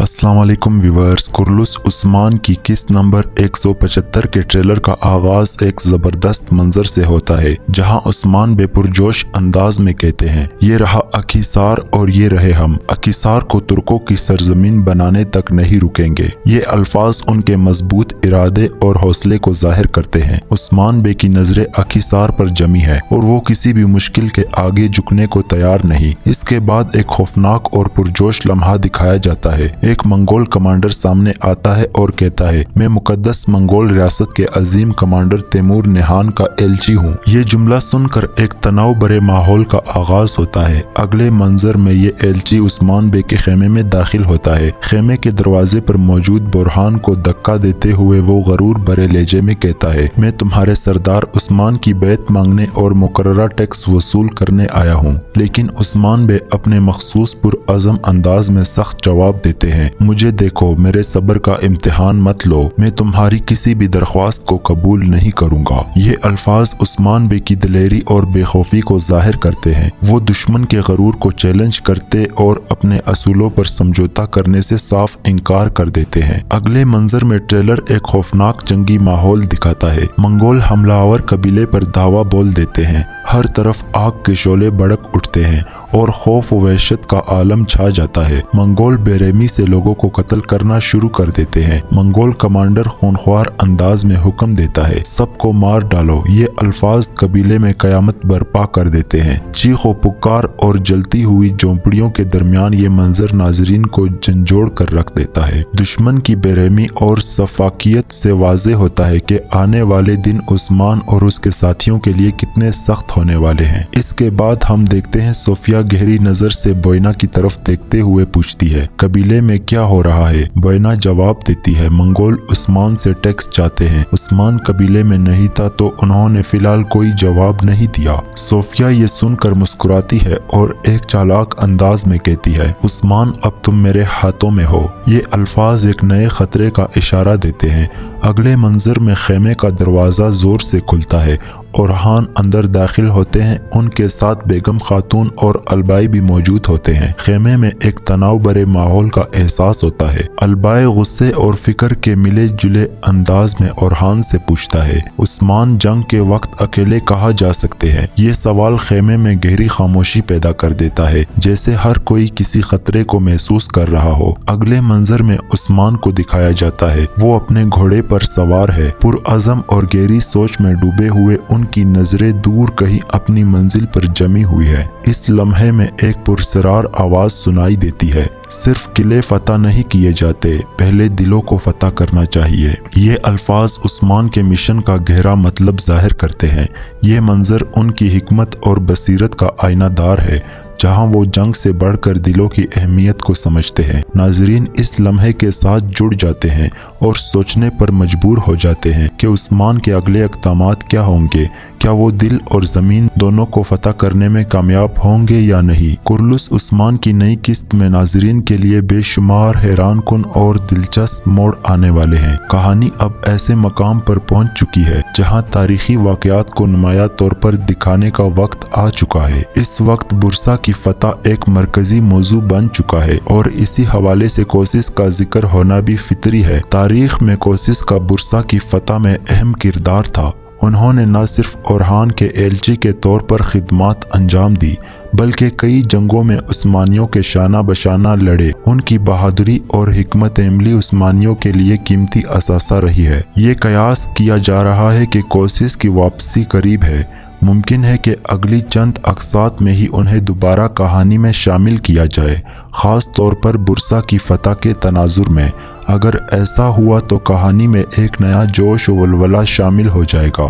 अस्सलाम वालेकुम व्यूअर्स। कुर्लुस उस्मान की किस्त नंबर 175 के ट्रेलर का आगाज एक जबरदस्त मंजर से होता है, जहां उस्मान बेपुरजोश अंदाज में कहते हैं, ये रहा अकीसार और ये रहे हम। अकीसार को तुर्कों की सरजमीन बनाने तक नहीं रुकेंगे। ये अल्फाज उनके मजबूत इरादे और हौसले को जाहिर करते हैं। उस्मान बे की नजरें अकीसार पर जमी है और वो किसी भी मुश्किल के आगे झुकने को तैयार नहीं। इसके बाद एक खौफनाक और पुरजोश लम्हा दिखाया जाता है। एक मंगोल कमांडर सामने आता है और कहता है, मैं मुकद्दस मंगोल रियासत के अजीम कमांडर तैमूर निहान का एलची हूँ। ये जुमला सुनकर एक तनाव भरे माहौल का आगाज होता है। अगले मंजर में ये एलची उस्मान बे के खेमे में दाखिल होता है। खेमे के दरवाजे पर मौजूद बुरहान को धक्का देते हुए वो गरूर भरे लहजे में कहता है, मैं तुम्हारे सरदार उस्मान की बैत मांगने और मुकर्ररा टैक्स वसूल करने आया हूँ। लेकिन उस्मान बे अपने मखसूस पुरअज़म अंदाज में सख्त जवाब देते हैं, मुझे देखो, मेरे सब्र का इम्तिहान मत लो, मैं तुम्हारी किसी भी दरख्वास्त को कबूल नहीं करूंगा। ये अल्फाज उस्मान बे की दिलेरी और बेखौफी को जाहिर करते हैं। वो दुश्मन के गरूर को चैलेंज करते और अपने असूलों पर समझौता करने से साफ इनकार कर देते हैं। अगले मंजर में ट्रेलर एक खौफनाक जंगी माहौल दिखाता है। मंगोल हमलावर कबीले पर धावा बोल देते हैं। हर तरफ आग के शोले भड़क उठते हैं और खौफ व वहशत का आलम छा जाता है। मंगोल बेरहमी से लोगों को कत्ल करना शुरू कर देते हैं। मंगोल कमांडर खूनख्वार अंदाज में हुक्म देता है, सबको मार डालो। ये अल्फाज कबीले में कयामत बर्पा कर देते हैं। चीखो पुकार और जलती हुई झोंपड़ियों के दरमियान ये मंजर नाजरीन को झंझोड़ कर रख देता है। दुश्मन की बेरहमी और सफाकियत से वाज़ेह होता है कि आने वाले दिन उस्मान और उसके साथियों के लिए कितने सख्त होने वाले हैं। इसके बाद हम देखते हैं सोफिया गहरी नजर से बोयना की तरफ देखते हुए पूछती है, कबीले में क्या हो रहा है? बोयना जवाब देती है, मंगोल उस्मान से टैक्स चाहते हैं। उस्मान कबीले में नहीं था तो उन्होंने फिलहाल कोई जवाब नहीं दिया। सोफिया ये सुनकर मुस्कुराती है और एक चालाक अंदाज में कहती है, उस्मान अब तुम मेरे हाथों में हो। ये अल्फाज एक नए खतरे का इशारा देते हैं। अगले मंजर में खेमे का दरवाजा जोर से खुलता है और हान अंदर दाखिल होते हैं। उनके साथ बेगम खातून और अलबाई भी मौजूद होते हैं। खेमे में एक तनाव भरे माहौल का एहसास होता है। अलबाई गुस्से और फिक्र के मिले जुले अंदाज में औरहान से पूछता है, उस्मान जंग के वक्त अकेले कहाँ जा सकते हैं? ये सवाल खेमे में गहरी खामोशी पैदा कर देता है, जैसे हर कोई किसी खतरे को महसूस कर रहा हो। अगले मंजर में उस्मान को दिखाया जाता है। वो अपने घोड़े पर सवार है, पुरअज़म और गहरी सोच में डूबे हुए। उनकी नजरें दूर कहीं अपनी मंजिल पर जमी हुई है। इस लम्हे में एक पुरसरार आवाज सुनाई देती है, सिर्फ किले फतह नहीं किए जाते, पहले दिलों को फतह करना चाहिए। ये अल्फाज उस्मान के मिशन का गहरा मतलब जाहिर करते हैं। ये मंजर उनकी हिकमत और बसीरत का आईनादार है, जहां वो जंग से बढ़कर दिलों की अहमियत को समझते हैं। नाजरीन इस लम्हे के साथ जुड़ जाते हैं और सोचने पर मजबूर हो जाते हैं कि उस्मान के अगले इक़दामात क्या होंगे। क्या वो दिल और ज़मीन दोनों को फतह करने में कामयाब होंगे या नहीं? कुर्लुस उस्मान की नई किस्त में नाजरीन के लिए बेशुमार हैरानकुन और दिलचस्प मोड़ आने वाले हैं। कहानी अब ऐसे मकाम पर पहुंच चुकी है जहां तारीखी वाक़यात को नुमाया तौर पर दिखाने का वक्त आ चुका है। इस वक्त बुरसा की फतह एक मरकजी मौजू बन चुका है और इसी हवाले से कोशिश का जिक्र होना भी फितरी है। तारीख में कोशिश का बुरसा की फतह में अहम किरदार था। उन्होंने न सिर्फ औरहान के एलची के तौर पर खिदमात अंजाम दी, बल्कि कई जंगों में उस्मानियों के शाना बशाना लड़े। उनकी बहादुरी और हिकमत अमली उस्मानियों के लिए कीमती असासा रही है। ये कयास किया जा रहा है कि कोशिश की वापसी करीब है। मुमकिन है कि अगली चंद अक्सात में ही उन्हें दोबारा कहानी में शामिल किया जाए, ख़ास तौर पर बुरसा की फतह के तनाजुर में। अगर ऐसा हुआ तो कहानी में एक नया जोश व वलवला शामिल हो जाएगा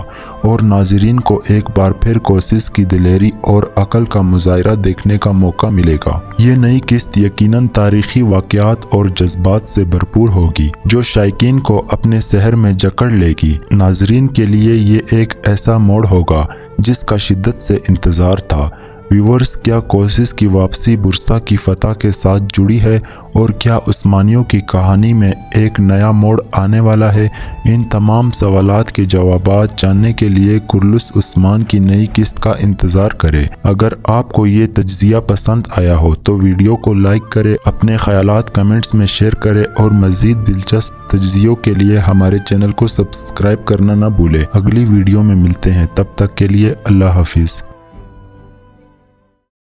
और नाजरीन को एक बार फिर कोशिश की दिलेरी और अकल का मुजाहिरा देखने का मौका मिलेगा। ये नई किस्त यकीनन तारीखी वाक़यात और जज्बात से भरपूर होगी, जो शायकीन को अपने सहर में जकड़ लेगी। नाजरीन के लिए ये एक ऐसा मोड़ होगा जिसका शिद्दत से इंतज़ार था। व्यूअर्स, क्या कोसिस की वापसी बुरसा की फतह के साथ जुड़ी है और क्या उस्मानियों की कहानी में एक नया मोड़ आने वाला है? इन तमाम सवालात के जवाबात जानने के लिए कुर्लुस उस्मान की नई किस्त का इंतज़ार करें। अगर आपको ये तज्ज़िया पसंद आया हो तो वीडियो को लाइक करें, अपने ख्यालात कमेंट्स में शेयर करें और मज़ीद दिलचस्प तज्ज़ियों के लिए हमारे चैनल को सब्सक्राइब करना ना भूलें। अगली वीडियो में मिलते हैं, तब तक के लिए अल्लाह हाफिज़।